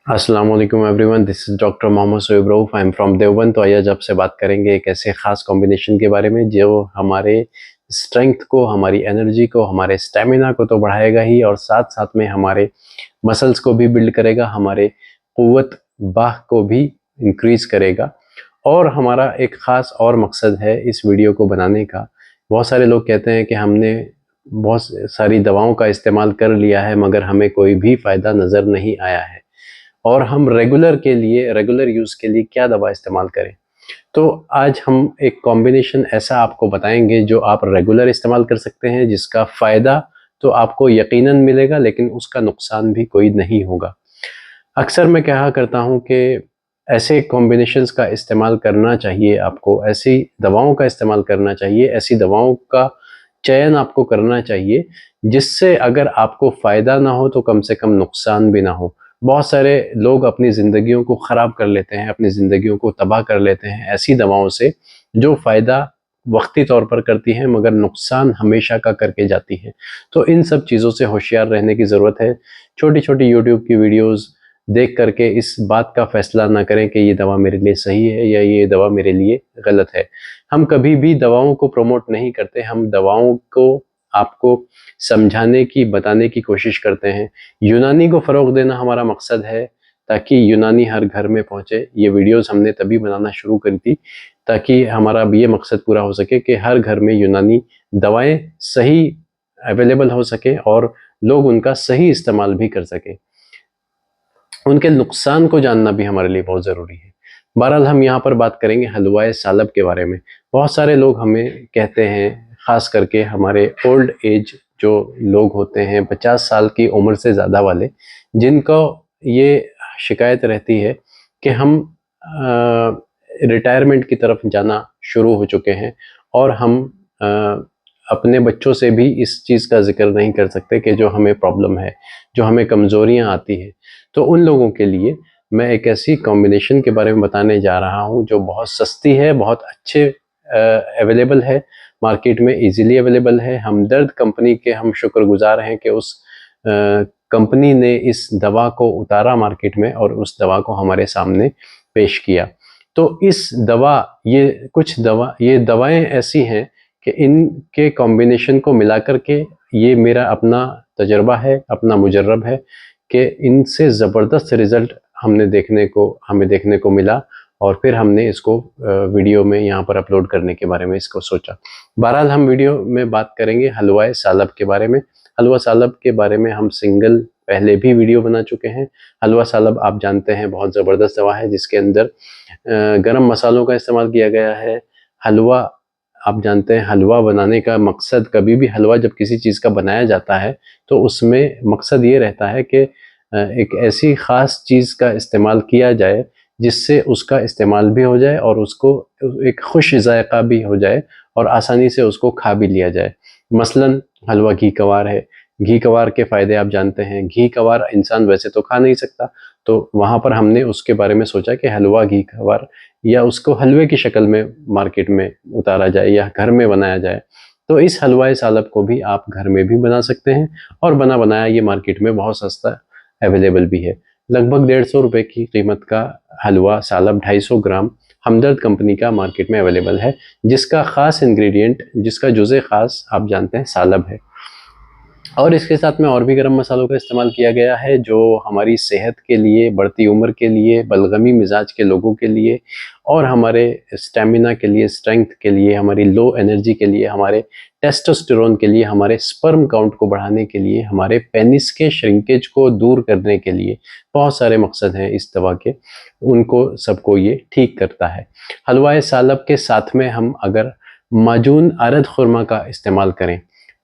अस्सलाम वालेकुम everyone, this is doctor Mohammad Shoaib Rauf. I am from Deoband. तो आइए आज आपसे बात करेंगे एक ऐसे ख़ास कॉम्बिनेशन के बारे में जो हमारे स्ट्रेंथ को, हमारी एनर्जी को, हमारे स्टेमिना को तो बढ़ाएगा ही और साथ-साथ में हमारे मसल्स को भी बिल्ड करेगा, हमारे क़ुव्वत बाह को भी इंक्रीज़ करेगा। और हमारा एक ख़ास और मकसद है इस वीडियो को बनाने का। बहुत सारे लोग कहते हैं कि हमने बहुत सारी दवाओं का इस्तेमाल कर लिया है मगर हमें कोई भी फ़ायदा नज़र नहीं आया है और हम रेगुलर यूज़ के लिए क्या दवा इस्तेमाल करें। तो आज हम एक कॉम्बिनेशन ऐसा आपको बताएंगे जो आप रेगुलर इस्तेमाल कर सकते हैं, जिसका फ़ायदा तो आपको यकीनन मिलेगा लेकिन उसका नुकसान भी कोई नहीं होगा। अक्सर मैं कहा करता हूँ कि ऐसे कॉम्बिनेशंस का इस्तेमाल करना चाहिए आपको, ऐसी दवाओं का इस्तेमाल करना चाहिए, ऐसी दवाओं का चयन आपको करना चाहिए जिससे अगर आपको फ़ायदा ना हो तो कम से कम नुकसान भी ना हो। बहुत सारे लोग अपनी ज़िंदगियों को ख़राब कर लेते हैं, अपनी ज़िंदगियों को तबाह कर लेते हैं ऐसी दवाओं से जो फ़ायदा वक्ती तौर पर करती हैं मगर नुकसान हमेशा का करके जाती हैं। तो इन सब चीज़ों से होशियार रहने की ज़रूरत है। छोटी-छोटी यूट्यूब की वीडियोज़ देख करके इस बात का फ़ैसला ना करें कि ये दवा मेरे लिए सही है या ये दवा मेरे लिए गलत है। हम कभी भी दवाओं को प्रमोट नहीं करते, हम दवाओं को आपको समझाने की, बताने की कोशिश करते हैं। यूनानी को फ़रोग़ देना हमारा मकसद है ताकि यूनानी हर घर में पहुँचे। ये वीडियोज़ हमने तभी बनाना शुरू करी थी ताकि हमारा भी ये मकसद पूरा हो सके कि हर घर में यूनानी दवाएँ सही अवेलेबल हो सकें और लोग उनका सही इस्तेमाल भी कर सकें। उनके नुकसान को जानना भी हमारे लिए बहुत ज़रूरी है। बहरहाल हम यहाँ पर बात करेंगे हलवाए सालब के बारे में। बहुत सारे लोग हमें कहते हैं, ख़ास करके हमारे ओल्ड एज जो लोग होते हैं 50 साल की उम्र से ज़्यादा वाले, जिनको ये शिकायत रहती है कि हम रिटायरमेंट की तरफ जाना शुरू हो चुके हैं और हम अ, अपने बच्चों से भी इस चीज़ का ज़िक्र नहीं कर सकते कि जो हमें प्रॉब्लम है, जो हमें कमज़ोरियाँ आती हैं। तो उन लोगों के लिए मैं एक ऐसी कॉम्बिनेशन के बारे में बताने जा रहा हूँ जो बहुत सस्ती है, बहुत अच्छे अवेलेबल है, मार्केट में ईज़िली अवेलेबल है। हमदर्द कंपनी के हम शुक्रगुज़ार हैं कि उस कंपनी ने इस दवा को उतारा मार्केट में और उस दवा को हमारे सामने पेश किया। तो इस दवा ये दवाएँ ऐसी हैं कि इनके कॉम्बिनेशन को मिला कर के ये मेरा अपना तजुर्बा है, अपना मुजर्रब है कि इनसे ज़बरदस्त रिज़ल्ट हमें देखने को मिला और फिर हमने इसको वीडियो में यहाँ पर अपलोड करने के बारे में इसको सोचा। बहरहाल हम वीडियो में बात करेंगे हलवाए सालब के बारे में। हलवा सालब के बारे में हम सिंगल पहले भी वीडियो बना चुके हैं। हलवा सालब आप जानते हैं बहुत ज़बरदस्त दवा है जिसके अंदर गरम मसालों का इस्तेमाल किया गया है। हलवा आप जानते हैं, हलवा बनाने का मकसद, कभी भी हलवा जब किसी चीज़ का बनाया जाता है तो उसमें मकसद ये रहता है कि एक ऐसी ख़ास चीज़ का इस्तेमाल किया जाए जिससे उसका इस्तेमाल भी हो जाए और उसको एक खुश ज़ायक़ा भी हो जाए और आसानी से उसको खा भी लिया जाए। मसलन हलवा घी कवार है। घी कवार के फ़ायदे आप जानते हैं। घी कवार इंसान वैसे तो खा नहीं सकता, तो वहाँ पर हमने उसके बारे में सोचा कि हलवा घी कवार या उसको हलवे की शक्ल में मार्केट में उतारा जाए या घर में बनाया जाए। तो इस हलवाए सालब को भी आप घर में भी बना सकते हैं और बना बनाया ये मार्केट में बहुत सस्ता अवेलेबल भी है। लगभग 150 रुपए की कीमत का हलवा सालब 250 ग्राम हमदर्द कंपनी का मार्केट में अवेलेबल है, जिसका ख़ास इंग्रेडिएंट, जिसका जुज़े ख़ास आप जानते हैं सालब है। और इसके साथ में और भी गरम मसालों का इस्तेमाल किया गया है जो हमारी सेहत के लिए, बढ़ती उम्र के लिए, बलगमी मिजाज के लोगों के लिए और हमारे स्टेमिना के लिए, स्ट्रेंथ के लिए, हमारी लो एनर्जी के लिए, हमारे टेस्टोस्टेरोन के लिए, हमारे स्पर्म काउंट को बढ़ाने के लिए, हमारे पेनिस के श्रिंकेज को दूर करने के लिए बहुत सारे मकसद हैं इस दवा के। उनको सबको ये ठीक करता है। हलवाए सालब के साथ में हम अगर माजून अरद खुरमा का इस्तेमाल करें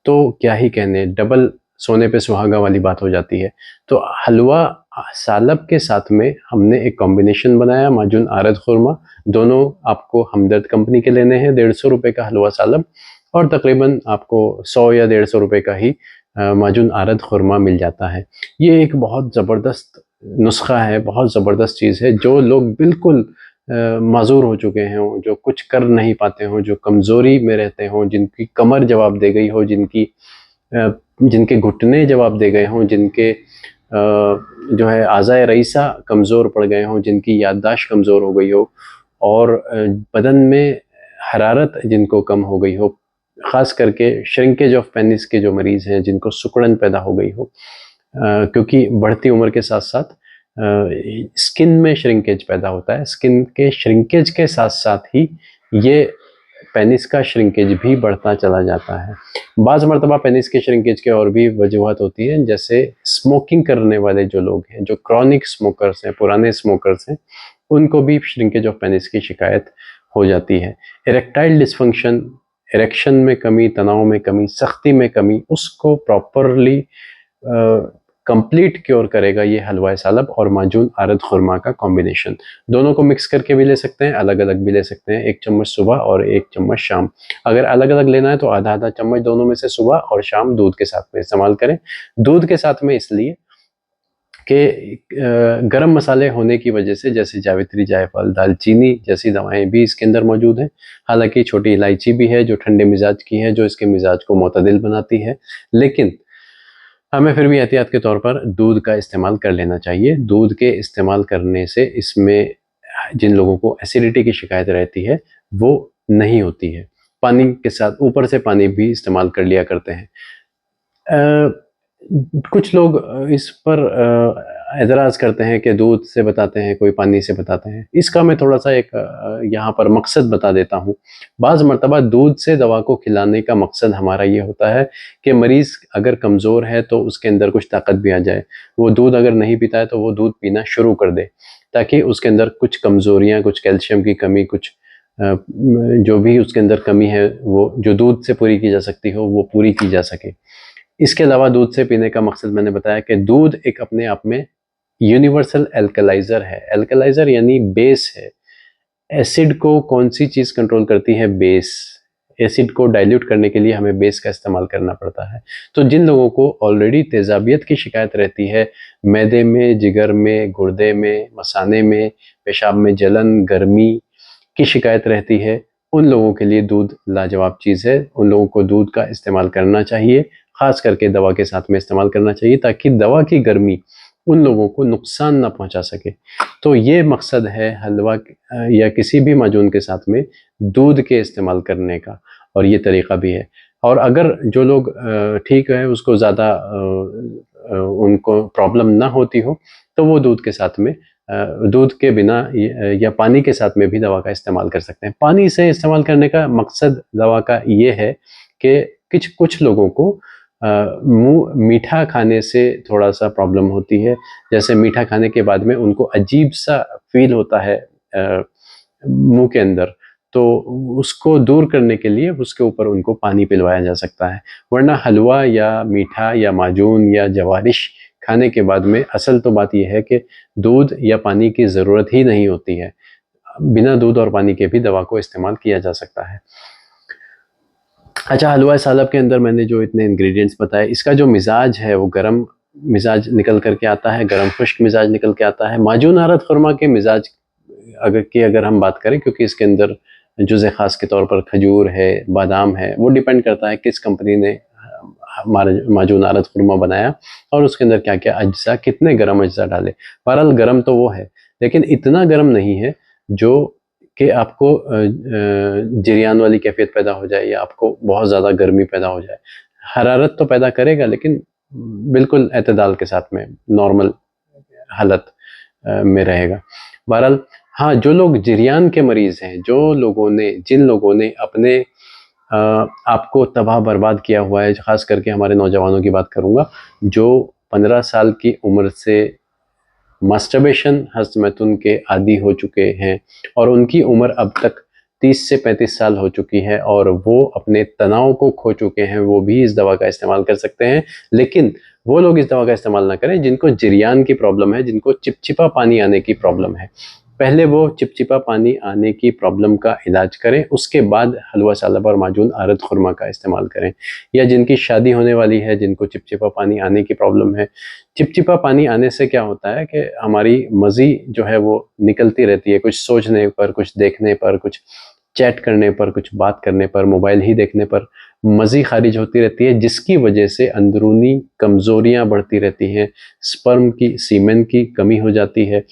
तो क्या ही कहने, डबल सोने पे सुहागा वाली बात हो जाती है। तो हलवा सालब के साथ में हमने एक कॉम्बिनेशन बनाया, माजून आरद खुरमा। दोनों आपको हमदर्द कंपनी के लेने हैं। 150 रुपए का हलवा सालब और तकरीबन आपको 100 या 150 रुपए का ही माजून आरद खुरमा मिल जाता है। ये एक बहुत ज़बरदस्त नुस्खा है, बहुत ज़बरदस्त चीज़ है। जो लोग बिल्कुल माज़ूर हो चुके हों, जो कुछ कर नहीं पाते हों, जो कमज़ोरी में रहते हों, जिनकी कमर जवाब दे गई हो, जिनके घुटने जवाब दे गए हों, जिनके जो है आज़ाए रईसा कमज़ोर पड़ गए हों, जिनकी याददाश्त कमज़ोर हो गई हो और बदन में हरारत जिनको कम हो गई हो, ख़ास करके श्रिंकेज ऑफ पेनिस के जो मरीज़ हैं जिनको सिकुड़न पैदा हो गई हो, क्योंकि बढ़ती उम्र के साथ साथ स्किन में श्रिंकेज पैदा होता है। स्किन के श्रिंकेज के साथ साथ ही ये पेनिस का श्रिंकेज भी बढ़ता चला जाता है। बाज़ मरतबा पेनिस के श्रिंकेज के और भी वजूहत होती हैं, जैसे स्मोकिंग करने वाले जो लोग हैं, जो क्रॉनिक स्मोकर्स हैं, पुराने स्मोकर्स हैं, उनको भी श्रिंकेज ऑफ पेनिस की शिकायत हो जाती है। इरेक्टाइल डिसफंक्शन, इरेक्शन में कमी, तनाव में कमी, सख्ती में कमी, उसको प्रॉपरली कंप्लीट क्योर करेगा ये हलवा सालब और माजून आरद खुरमा का कॉम्बिनेशन। दोनों को मिक्स करके भी ले सकते हैं, अलग अलग भी ले सकते हैं, 1 चम्मच सुबह और 1 चम्मच शाम। अगर अलग अलग लेना है तो आधा आधा चम्मच दोनों में से सुबह और शाम दूध के साथ में इस्तेमाल करें। दूध के साथ में इसलिए कि गरम मसाले होने की वजह से, जैसे जावित्री, जायफल, दालचीनी जैसी दवाएं भी इसके अंदर मौजूद हैं। हालांकि छोटी इलायची भी है जो ठंडे मिजाज की है, जो इसके मिजाज को मोतदिल बनाती है, लेकिन हमें फिर भी एहतियात के तौर पर दूध का इस्तेमाल कर लेना चाहिए। दूध के इस्तेमाल करने से इसमें जिन लोगों को एसिडिटी की शिकायत रहती है वो नहीं होती है। पानी के साथ ऊपर से पानी भी इस्तेमाल कर लिया करते हैं। कुछ लोग इस पर एतराज़ करते हैं कि दूध से बताते हैं, कोई पानी से बताते हैं। इसका मैं थोड़ा सा एक यहाँ पर मकसद बता देता हूँ। बाज़ मरतबा दूध से दवा को खिलाने का मकसद हमारा ये होता है कि मरीज़ अगर कमज़ोर है तो उसके अंदर कुछ ताकत भी आ जाए। वो दूध अगर नहीं पीता है तो वो दूध पीना शुरू कर दे, ताकि उसके अंदर कुछ कमज़ोरियाँ, कुछ कैल्शियम की कमी, कुछ जो भी उसके अंदर कमी है वो जो दूध से पूरी की जा सकती हो वो पूरी की जा सके। इसके अलावा दूध से पीने का मकसद मैंने बताया कि दूध एक अपने आप में यूनिवर्सल एल्कलाइज़र है। एल्कलाइज़र यानी बेस है। एसिड को कौन सी चीज़ कंट्रोल करती है? बेस। एसिड को डाइल्यूट करने के लिए हमें बेस का इस्तेमाल करना पड़ता है। तो जिन लोगों को ऑलरेडी तेज़ाबियत की शिकायत रहती है, मैदे में, जिगर में, गुर्दे में, मसाने में, पेशाब में जलन, गर्मी की शिकायत रहती है, उन लोगों के लिए दूध लाजवाब चीज़ है। उन लोगों को दूध का इस्तेमाल करना चाहिए, ख़ास करके दवा के साथ में इस्तेमाल करना चाहिए, ताकि दवा की गर्मी उन लोगों को नुकसान ना पहुंचा सके। तो ये मकसद है हलवा या किसी भी माजून के साथ में दूध के इस्तेमाल करने का, और ये तरीक़ा भी है। और अगर जो लोग ठीक है, उसको ज़्यादा उनको प्रॉब्लम ना होती हो, तो वो दूध के साथ में दूध के बिना या पानी के साथ में भी दवा का इस्तेमाल कर सकते हैं। पानी से इस्तेमाल करने का मकसद दवा का ये है कि कुछ लोगों को मुँह मीठा खाने से थोड़ा सा प्रॉब्लम होती है। जैसे मीठा खाने के बाद में उनको अजीब सा फील होता है मुँह के अंदर, तो उसको दूर करने के लिए उसके ऊपर उनको पानी पिलवाया जा सकता है। वरना हलवा या मीठा या माजून या जवारिश खाने के बाद में असल तो बात यह है कि दूध या पानी की ज़रूरत ही नहीं होती है। बिना दूध और पानी के भी दवा को इस्तेमाल किया जा सकता है। अच्छा, हलवा सालब के अंदर मैंने जो इतने इंग्रेडिएंट्स बताए, इसका जो मिजाज है वो गरम मिजाज निकल करके आता है, गरम खुश्क मिजाज निकल के आता है। माजून आरद खुरमा के मिजाज अगर हम बात करें, क्योंकि इसके अंदर जुज़े ख़ास के तौर पर खजूर है, बादाम है, वो डिपेंड करता है किस कंपनी ने हमारा माजून आरद खुरमा बनाया और उसके अंदर क्या क्या अज्जा, कितने गर्म अज्जा डाले। बहरहाल गर्म तो वो है, लेकिन इतना गर्म नहीं है जो कि आपको जरियान वाली कैफियत पैदा हो जाए या आपको बहुत ज़्यादा गर्मी पैदा हो जाए। हरारत तो पैदा करेगा, लेकिन बिल्कुल एतदाल के साथ में नॉर्मल हालत में रहेगा। बहरहाल हाँ, जो लोग जरियान के मरीज़ हैं, जिन लोगों ने अपने आपको तबाह बर्बाद किया हुआ है, ख़ास करके हमारे नौजवानों की बात करूँगा, जो 15 साल की उम्र से मास्टरबेशन हस्तमैथुन के आदी हो चुके हैं और उनकी उम्र अब तक 30 से 35 साल हो चुकी है और वो अपने तनाव को खो चुके हैं, वो भी इस दवा का इस्तेमाल कर सकते हैं। लेकिन वो लोग इस दवा का इस्तेमाल ना करें जिनको जरियान की प्रॉब्लम है, जिनको चिपचिपा पानी आने की प्रॉब्लम है। पहले वो चिपचिपा पानी आने की प्रॉब्लम का इलाज करें, उसके बाद हलवा सालब और माजून आरद खुरमा का इस्तेमाल करें। या जिनकी शादी होने वाली है, जिनको चिपचिपा पानी आने की प्रॉब्लम है। चिपचिपा पानी आने से क्या होता है कि हमारी मज़ी जो है वो निकलती रहती है, कुछ सोचने पर, कुछ देखने पर, कुछ चैट करने पर, कुछ बात करने पर, मोबाइल ही देखने पर मज़ी खारिज होती रहती है, जिसकी वजह से अंदरूनी कमज़ोरियाँ बढ़ती रहती हैं, स्पर्म की सीमेन की कमी हो जाती है,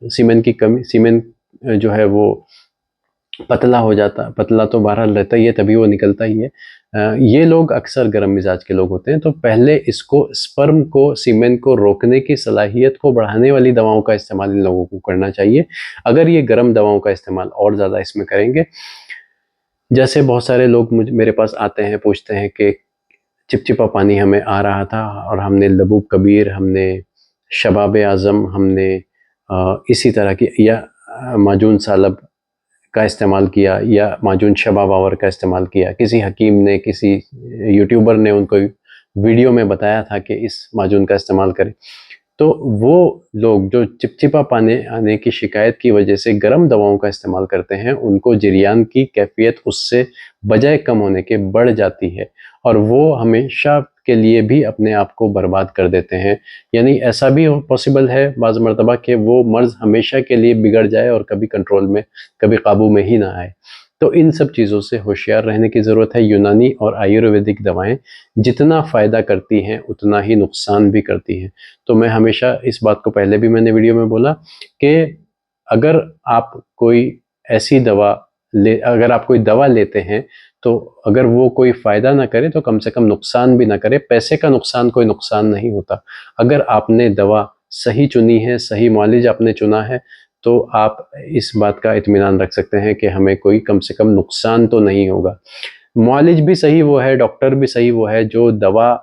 सीमेन जो है वो पतला हो जाता, पतला तो बहरहाल रहता ही है, तभी वो निकलता ही है। ये लोग अक्सर गर्म मिजाज के लोग होते हैं, तो पहले इसको स्पर्म को सीमेन को रोकने की सलाहियत को बढ़ाने वाली दवाओं का इस्तेमाल इन लोगों को करना चाहिए। अगर ये गर्म दवाओं का इस्तेमाल और ज़्यादा इसमें करेंगे, जैसे बहुत सारे लोग मेरे पास आते हैं, पूछते हैं कि चिपचिपा पानी हमें आ रहा था और हमने लबूब कबीर, हमने शबाब आज़म, हमने इसी तरह की या माजून सालब का इस्तेमाल किया या माजून शबा बावर का इस्तेमाल किया, किसी हकीम ने, किसी यूट्यूबर ने उनको वीडियो में बताया था कि इस माजून का इस्तेमाल करें। तो वो लोग जो चिपचिपा पानी आने की शिकायत की वजह से गर्म दवाओं का इस्तेमाल करते हैं, उनको जरियान की कैफियत उससे बजाय कम होने के बढ़ जाती है और वो हमेशा के लिए भी अपने आप को बर्बाद कर देते हैं। यानी ऐसा भी पॉसिबल है बाज़ मरतबा कि वो मर्ज़ हमेशा के लिए बिगड़ जाए और कभी कंट्रोल में, कभी काबू में ही ना आए। तो इन सब चीज़ों से होशियार रहने की ज़रूरत है। यूनानी और आयुर्वेदिक दवाएं जितना फ़ायदा करती हैं उतना ही नुकसान भी करती हैं। तो मैं हमेशा इस बात को, पहले भी मैंने वीडियो में बोला कि अगर आप कोई ऐसी दवा अगर आप कोई दवा लेते हैं, तो अगर वो कोई फ़ायदा ना करे तो कम से कम नुकसान भी ना करे। पैसे का नुकसान कोई नुकसान नहीं होता। अगर आपने दवा सही चुनी है, सही मुआलिज आपने चुना है, तो आप इस बात का इत्मीनान रख सकते हैं कि हमें कोई कम से कम नुकसान तो नहीं होगा। मुआलिज भी सही वो है, डॉक्टर भी सही वो है जो दवा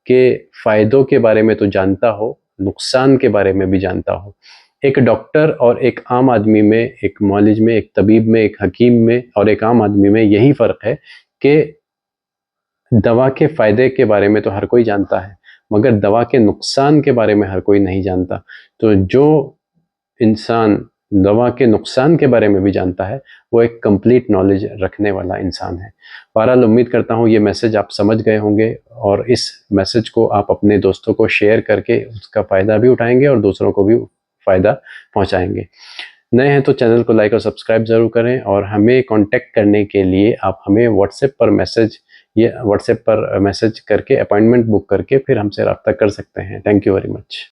के फ़ायदों के बारे में तो जानता हो, नुकसान के बारे में भी जानता हो। एक डॉक्टर और एक आम आदमी में, एक मुआलिज में, एक तबीब में, एक हकीम में और एक आम आदमी में यही फ़र्क है कि दवा के फ़ायदे के बारे में तो हर कोई जानता है, मगर दवा के नुकसान के बारे में हर कोई नहीं जानता। तो जो इंसान दवा के नुकसान के बारे में भी जानता है, वो एक कंप्लीट नॉलेज रखने वाला इंसान है। बहरहाल उम्मीद करता हूँ ये मैसेज आप समझ गए होंगे और इस मैसेज को आप अपने दोस्तों को शेयर करके उसका फ़ायदा भी उठाएंगे और दूसरों को भी फ़ायदा पहुँचाएंगे। नए हैं तो चैनल को लाइक और सब्सक्राइब ज़रूर करें और हमें कांटेक्ट करने के लिए आप हमें व्हाट्सएप पर मैसेज करके अपॉइंटमेंट बुक करके फिर हमसे रब्ता कर सकते हैं। Thank you very much.